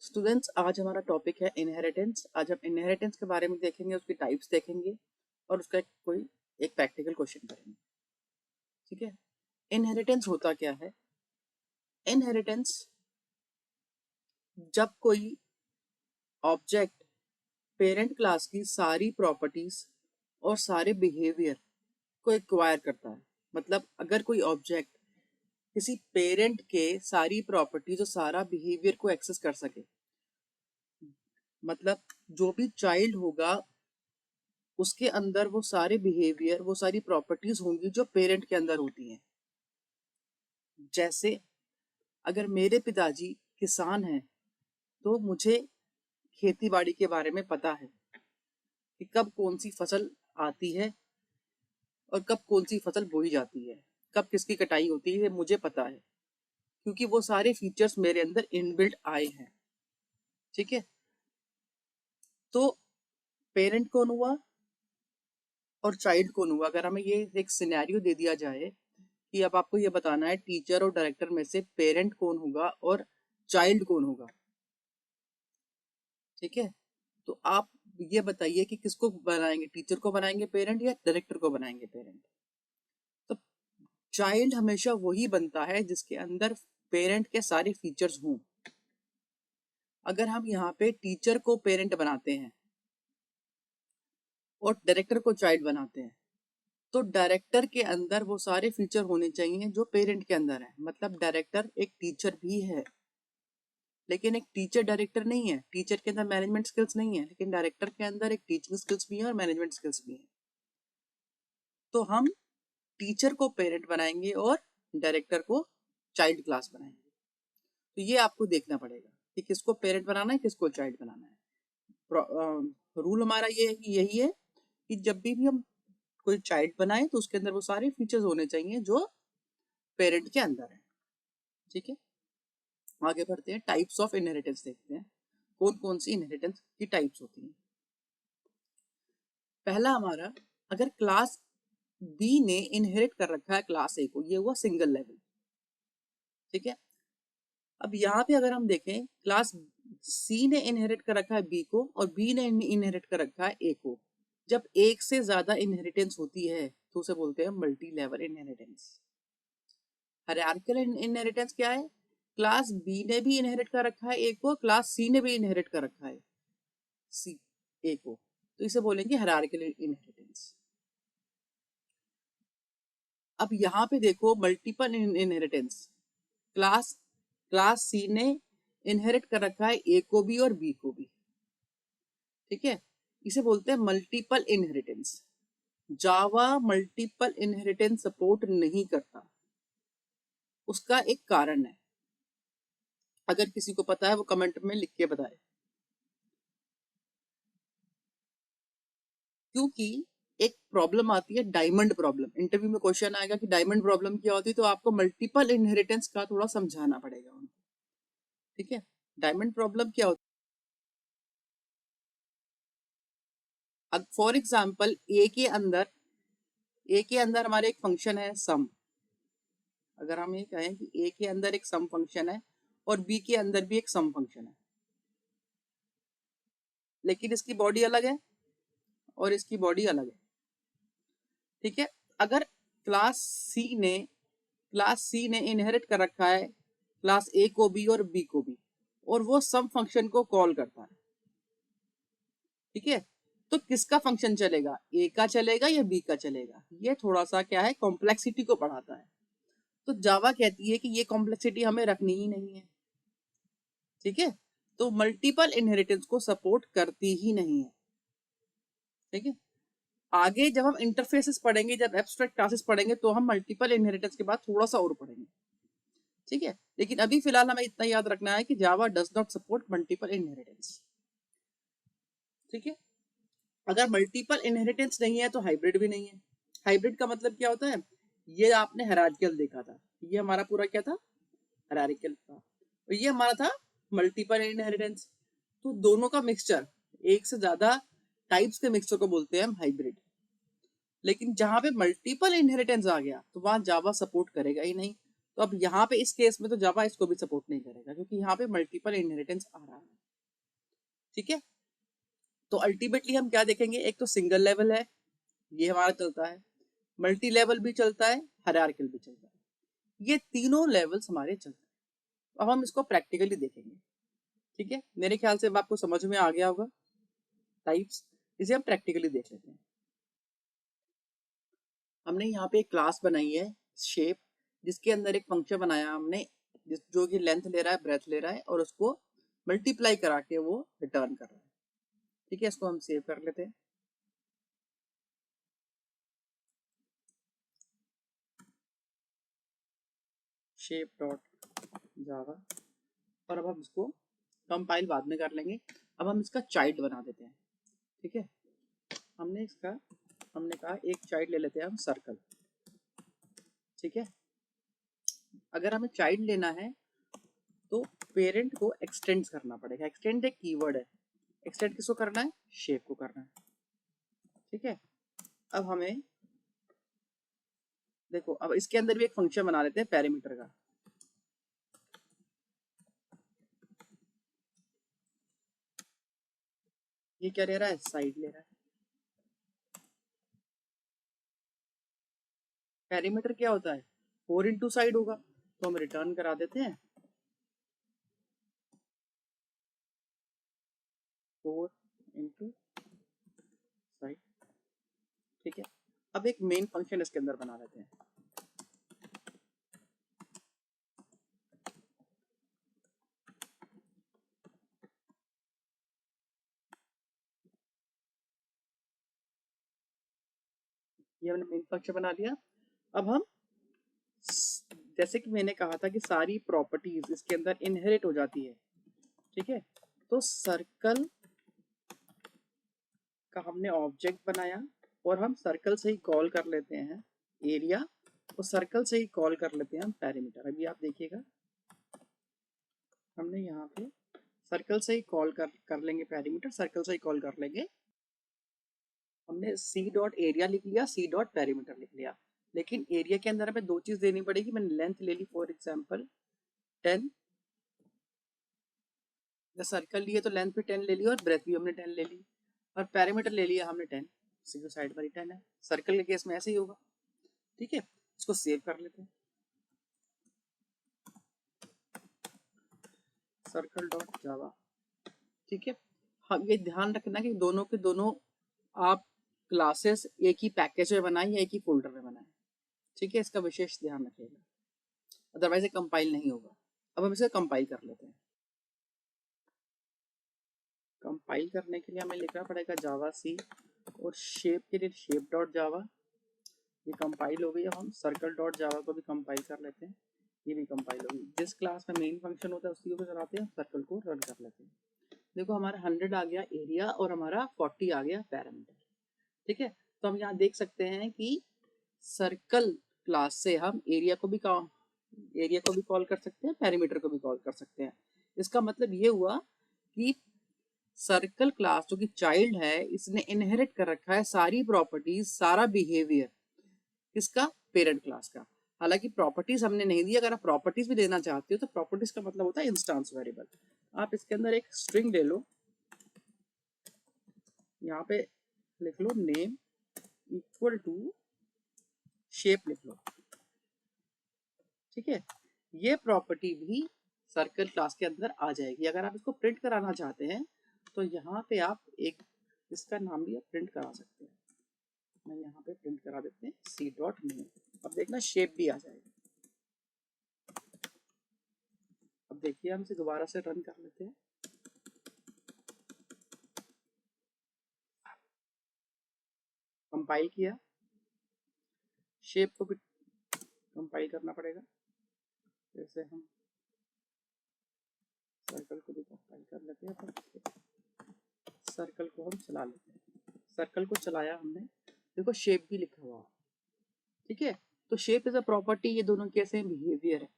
Students, आज हमारा topic है इनहेरिटेंस। आज हम इनहेरिटेंस के बारे में देखेंगे, उसकी टाइप्स देखेंगे और उसका एक प्रैक्टिकल क्वेश्चन करेंगे। ठीक है, इनहेरिटेंस होता क्या है? इनहेरिटेंस जब कोई ऑब्जेक्ट पेरेंट क्लास की सारी प्रॉपर्टीज और सारे बिहेवियर को एक्वायर करता है। मतलब अगर कोई ऑब्जेक्ट किसी पेरेंट के सारी प्रॉपर्टीज और सारा बिहेवियर को एक्सेस कर सके, मतलब जो भी चाइल्ड होगा उसके अंदर वो सारे बिहेवियर, वो सारी प्रॉपर्टीज होंगी जो पेरेंट के अंदर होती हैं। जैसे अगर मेरे पिताजी किसान हैं तो मुझे खेती बाड़ी के बारे में पता है कि कब कौन सी फसल आती है और कब कौन सी फसल बोई जाती है, कब किसकी कटाई होती है, मुझे पता है क्योंकि वो सारे फीचर्स मेरे अंदर इनबिल्ट आए हैं। ठीक है, तो पेरेंट कौन हुआ और चाइल्ड कौन हुआ? अगर हमें ये एक सिनेरियो दे दिया जाए कि अब आपको ये बताना है टीचर और डायरेक्टर में से पेरेंट कौन होगा और चाइल्ड कौन होगा। ठीक है, तो आप ये बताइए कि किसको बनाएंगे, टीचर को बनाएंगे पेरेंट या डायरेक्टर को बनाएंगे पेरेंट? तो चाइल्ड हमेशा वही बनता है जिसके अंदर पेरेंट के सारे फीचर्स हों। अगर हम यहाँ पे टीचर को पेरेंट बनाते हैं और डायरेक्टर को चाइल्ड बनाते हैं तो डायरेक्टर के अंदर वो सारे फीचर होने चाहिए जो पेरेंट के अंदर है। मतलब डायरेक्टर एक टीचर भी है लेकिन एक टीचर डायरेक्टर नहीं है। टीचर के अंदर मैनेजमेंट स्किल्स नहीं है लेकिन डायरेक्टर के अंदर एक टीचिंग स्किल्स भी है और मैनेजमेंट स्किल्स भी है। तो हम टीचर को पेरेंट बनाएंगे और डायरेक्टर को चाइल्ड क्लास बनाएंगे। तो ये आपको देखना पड़ेगा कि किसको पेरेंट बनाना है, किसको चाइल्ड बनाना है। रूल हमारा ये यही है कि जब भी हम कोई चाइल्ड बनाए तो उसके अंदर वो सारे फीचर्स होने चाहिए जो पेरेंट के अंदर है। ठीक है, आगे बढ़ते हैं, टाइप्स ऑफ इनहेरिटेंस देखते हैं कौन कौन सी इनहेरिटेंस की टाइप्स होती हैं। पहला हमारा, अगर क्लास बी ने इनहेरिट कर रखा है क्लास ए को, ये हुआ सिंगल लेवल। ठीक है, अब यहाँ पे अगर हम देखें क्लास सी ने इनहेरिट कर रखा है बी को और बी ने इनहेरिट कर रखा है ए को। जब एक से ज्यादा इनहेरिटेंस होती है तो उसे बोलते हैं multi level inheritance. Hierarchical inheritance क्या है? क्लास बी ने भी इनहेरिट कर रखा है ए को, क्लास सी ने भी इनहेरिट कर रखा है सी ए को, तो इसे बोलेंगे हायरार्किकल इनहेरिटेंस। अब यहाँ पे देखो मल्टीपल इनहेरिटेंस, क्लास सी ने इनहेरिट कर रखा है ए को भी और बी को भी। ठीक है, इसे बोलते हैं मल्टीपल इनहेरिटेंस। जावा मल्टीपल इनहेरिटेंस सपोर्ट नहीं करता, उसका एक कारण है। अगर किसी को पता है वो कमेंट में लिख के बताए। क्योंकि एक प्रॉब्लम आती है डायमंड प्रॉब्लम। इंटरव्यू में क्वेश्चन आएगा कि डायमंड प्रॉब्लम क्या होती है, तो आपको मल्टीपल इनहेरिटेंस का थोड़ा समझाना पड़ेगा उनको। ठीक है, डायमंड प्रॉब्लम क्या होती है? फॉर एग्जाम्पल ए के अंदर हमारे एक फंक्शन है सम। अगर हम ये कहें कि ए के अंदर एक सम फंक्शन है और बी के अंदर भी एक सम फंक्शन है, लेकिन इसकी बॉडी अलग है और इसकी बॉडी अलग है। ठीक है, अगर क्लास सी ने इनहेरिट कर रखा है क्लास ए को भी और बी को भी और वो सम फंक्शन को कॉल करता है। ठीक है, तो किसका फंक्शन चलेगा, ए का चलेगा या बी का चलेगा? ये थोड़ा सा क्या है, कॉम्प्लेक्सिटी को बढ़ाता है। तो जावा कहती है कि ये कॉम्प्लेक्सिटी हमें रखनी ही नहीं है। ठीक है, तो मल्टीपल इनहेरिटेंस को सपोर्ट करती ही नहीं है। ठीक है, आगे जब हम इंटरफेसेस पढ़ेंगे, जब एब्स्ट्रैक्ट क्लासेस पढ़ेंगे तो हम मल्टीपल इनहेरिटेंस के बाद थोड़ा सा और पढ़ेंगे। ठीक है, लेकिन अभी फिलहाल हमें इतना याद रखना है कि Java does not support multiple inheritance. ठीक है, अगर मल्टीपल इनहेरिटेंस नहीं है तो हाइब्रिड भी नहीं है। हाइब्रिड का मतलब क्या होता है? ये आपने हायरार्किकल देखा था, ये हमारा पूरा क्या था, हायरार्किकल था, और ये हमारा था मल्टीपल इनहेरिटेंस। तो दोनों का मिक्सचर, एक से ज्यादा टाइप्स के मिक्सचर को बोलते हैं हम हाइब्रिड। लेकिन जहां पे मल्टीपल इनहेरिटेंस आ गया तो वहां जावा सपोर्ट करेगा ही नहीं। तो अब यहाँ पे इस केस में तो जावा इसको भी सपोर्ट नहीं करेगा क्योंकि यहाँ पे मल्टीपल इनहेरिटेंस आ रहा है। ठीक है, तो अल्टीमेटली हम क्या देखेंगे, एक तो सिंगल लेवल है ये हमारा चलता है, मल्टी लेवल भी चलता है, हायरार्किकल भी चलता है, ये तीनों लेवल्स हमारे चलते हैं। अब हम इसको प्रैक्टिकली देखेंगे। ठीक है, मेरे ख्याल से अब आपको समझ में आ गया होगा टाइप्स, इसे हम प्रैक्टिकली देख लेते हैं। हमने यहाँ पे एक क्लास बनाई है शेप, जिसके अंदर एक फंक्शन बनाया हमने जो कि लेंथ ले रहा है, ब्रेथ ले रहा है और उसको मल्टीप्लाई करा के वो रिटर्न कर रहा है। ठीक है, इसको हम सेव कर लेते हैं। शेप डॉट जावा, और अब हम इसको कंपाइल बाद में कर लेंगे। अब हम इसका चाइल्ड बना देते हैं। ठीक है, हमने कहा एक चाइल्ड ले लेते हैं हम सर्कल। ठीक है, अगर हमें चाइल्ड लेना है तो पेरेंट को एक्सटेंड करना पड़ेगा। एक्सटेंड एक कीवर्ड है, एक्सटेंड किसको करना है, शेप को करना है। ठीक है, अब हमें देखो, अब इसके अंदर भी एक फंक्शन बना लेते हैं पैरामीटर का। ये क्या ले रहा है, साइड ले रहा है। पैरामीटर क्या होता है, 4 इंटू साइड होगा, तो हम रिटर्न करा देते हैं 4 इंटू साइड। ठीक है, अब एक मेन फंक्शन इसके अंदर बना लेते हैं। ये हमने मेन फंक्शन बना लिया। अब हम, जैसे कि मैंने कहा था कि सारी प्रॉपर्टीज इसके अंदर इनहेरिट हो जाती है। ठीक है, तो सर्कल का हमने ऑब्जेक्ट बनाया और हम सर्कल से ही कॉल कर लेते हैं एरिया, और सर्कल से ही कॉल कर लेते हैं हम पैरामीटर। अभी आप देखिएगा, हमने यहाँ पे सर्कल से ही कॉल कर लेंगे पैरामीटर, सर्कल से ही कॉल कर लेंगे। हमने सी डॉट एरिया लिख लिया, सी डॉट पैरामीटर लिख लिया, लेकिन एरिया के अंदर हमें दो चीज देनी पड़ेगी। मैंने लेंथ ले ली फॉर एग्जाम्पल 10, सर्कल लिए तो लेंथ भी 10 ले ली और ब्रेथ भी हमने 10 ले ली, और पैरामीटर ले लिया हमने 10, सीधे साइड पर ही 10 है। सर्कल के केस में ऐसे ही होगा। ठीक है, इसको सेव कर लेते हैं, सर्कल डॉट जावा। ठीक है, हम ये ध्यान रखना कि दोनों के दोनों आप क्लासेस एक ही पैकेज में बनाए या एक ही फोल्डर में बनाए। ठीक है, इसका विशेष ध्यान रखिएगा, अदरवाइज ये कंपाइल नहीं होगा। अब हम इसे कंपाइल कर लेते हैं। कंपाइल करने के लिए हमें लिखना पड़ेगा जावा सी, और शेप के लिए शेप डॉट जावा। ये कंपाइल हो गई। अब हम सर्कल डॉट जावा को भी कंपाइल कर लेते हैं, ये भी कंपाइल होगी। जिस क्लास में मेन फंक्शन होता है उसी को चलाते हैं, सर्कल को रन कर लेते हैं। देखो हमारा 100 आ गया एरिया और हमारा 40 आ गया पैरामीटर। ठीक है, तो हम यहाँ देख सकते हैं कि सर्कल क्लास से हम एरिया को भी कॉल कर सकते हैं, पैरामीटर को भी कॉल कर सकते हैं। इसका मतलब ये हुआ कि सर्कल क्लास जो कि चाइल्ड है, इसने इनहेरिट कर रखा है सारी प्रॉपर्टीज, सारा बिहेवियर किसका, पेरेंट क्लास का। हालांकि प्रॉपर्टीज हमने नहीं दी, अगर आप प्रॉपर्टीज भी देना चाहते हो तो प्रॉपर्टीज का मतलब होता है इंस्टेंस वेरिएबल। आप इसके अंदर एक स्ट्रिंग ले लो, यहाँ पे लिख लो नेम इक्वल टू शेप लिख लो। ठीक है, ये प्रॉपर्टी भी सर्कल क्लास के अंदर आ जाएगी। अगर आप इसको प्रिंट कराना चाहते हैं तो यहाँ पे आप एक इसका नाम भी प्रिंट करा सकते हैं। मैं यहाँ पे प्रिंट करा देते हैं सी डॉट नेम। अब देखना शेप भी आ जाएगा। अब देखिए, हम इसे दोबारा से रन कर लेते हैं। कंपाइल किया, शेप को भी कंपाइल करना पड़ेगा, जैसे हम सर्कल को भी कंपाइल कर लेते हैं। सर्कल को हम चला लेते हैं, सर्कल को चलाया हमने, देखो शेप भी लिखा हुआ। ठीक है, तो शेप इज अ प्रॉपर्टी, ये दोनों कैसे बिहेवियर है।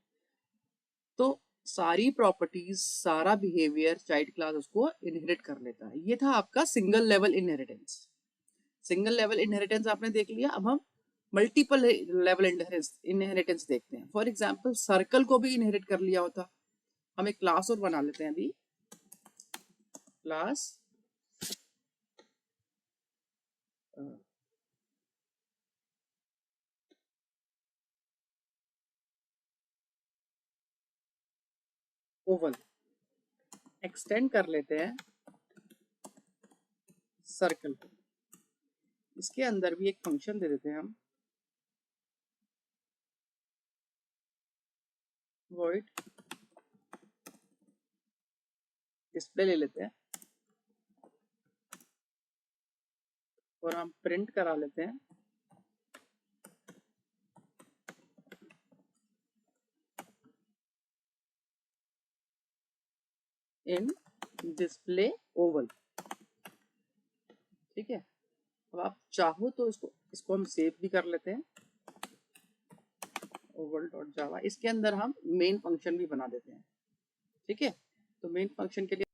तो सारी प्रॉपर्टीज, सारा बिहेवियर चाइल्ड क्लास उसको इनहेरिट कर लेता है। ये था आपका single level inheritance. Single level inheritance आपने देख लिया। अब हम मल्टीपल लेवल इनहेरिटेंस देखते हैं। फॉर एग्जाम्पल सर्कल को भी इनहेरिट कर लिया होता। हम एक क्लास और बना लेते हैं अभी, क्लास ओवल, एक्सटेंड कर लेते हैं सर्कल को। इसके अंदर भी एक फंक्शन दे देते हैं हम, वॉइड डिस्प्ले ले लेते हैं और हम प्रिंट करा लेते हैं इन डिस्प्ले ओवल। ठीक है, अब आप चाहो तो इसको हम सेव भी कर लेते हैं, ओवल डॉट जावा। इसके अंदर हम मेन फंक्शन भी बना देते हैं। ठीक है, तो मेन फंक्शन के लिए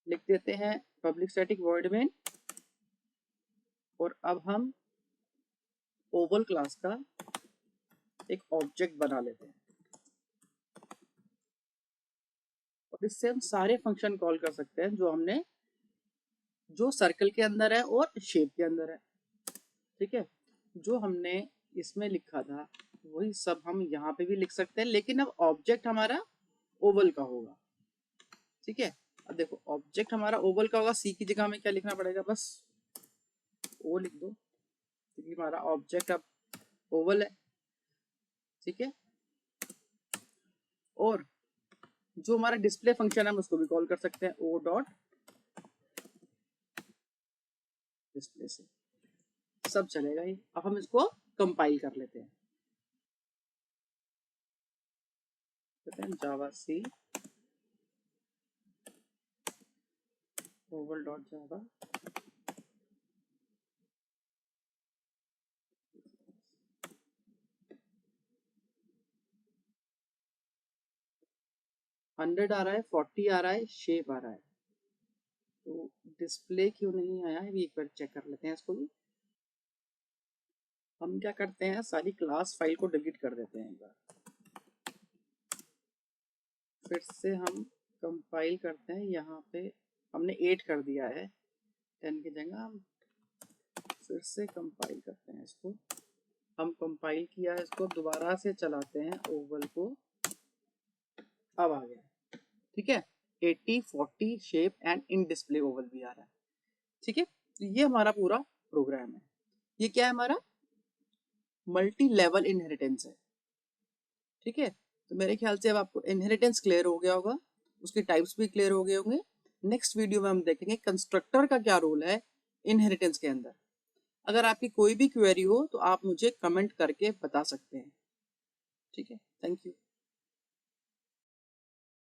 लिख देते हैं पब्लिक स्टैटिक वॉइड मेन, और अब हम ओवल क्लास का एक ऑब्जेक्ट बना लेते हैं और इससे हम सारे फंक्शन कॉल कर सकते हैं जो सर्कल के अंदर है और शेप के अंदर है। ठीक है, जो हमने इसमें लिखा था वही सब हम यहाँ पे भी लिख सकते हैं, लेकिन अब ऑब्जेक्ट हमारा ओवल का होगा। ठीक है, अब देखो ऑब्जेक्ट हमारा ओवल का होगा, सी की जगह में क्या लिखना पड़ेगा, बस ओ लिख दो, क्योंकि हमारा ऑब्जेक्ट अब ओवल है। ठीक है, और जो हमारा डिस्प्ले फंक्शन है हम उसको भी कॉल कर सकते हैं ओ डॉट डिस्प्ले से, सब चलेगा ही। अब हम इसको कंपाइल कर लेते हैं, जावा सी ओवल डॉट जावा, हंड्रेड आ रहा है, 40 आ रहा है, शेप आ रहा है, तो डिस्प्ले क्यों नहीं आया है, एक बार चेक कर लेते हैं इसको भी। हम क्या करते हैं, सारी क्लास फाइल को डिलीट कर देते हैं एक बार, फिर से हम कंपाइल करते हैं। यहाँ पे हमने 8 कर दिया है, 10 की जगह हम फिर से कंपाइल करते हैं इसको। हम कंपाइल किया है इसको, दोबारा से चलाते हैं ओवल को, अब आ गया। ठीक है, 80 40 shape and in display Oval भी आ रहा है। ठीक है, तो ये हमारा पूरा प्रोग्राम है। ये क्या है, हमारा मल्टी लेवल इनहेरिटेंस है। ठीक है, तो मेरे ख्याल से अब आपको इनहेरिटेंस क्लियर हो गया होगा, उसके टाइप्स भी क्लियर हो गए होंगे। नेक्स्ट वीडियो में हम देखेंगे कंस्ट्रक्टर का क्या रोल है इनहेरिटेंस के अंदर। अगर आपकी कोई भी क्वेरी हो तो आप मुझे कमेंट करके बता सकते हैं। ठीक है, थैंक यू।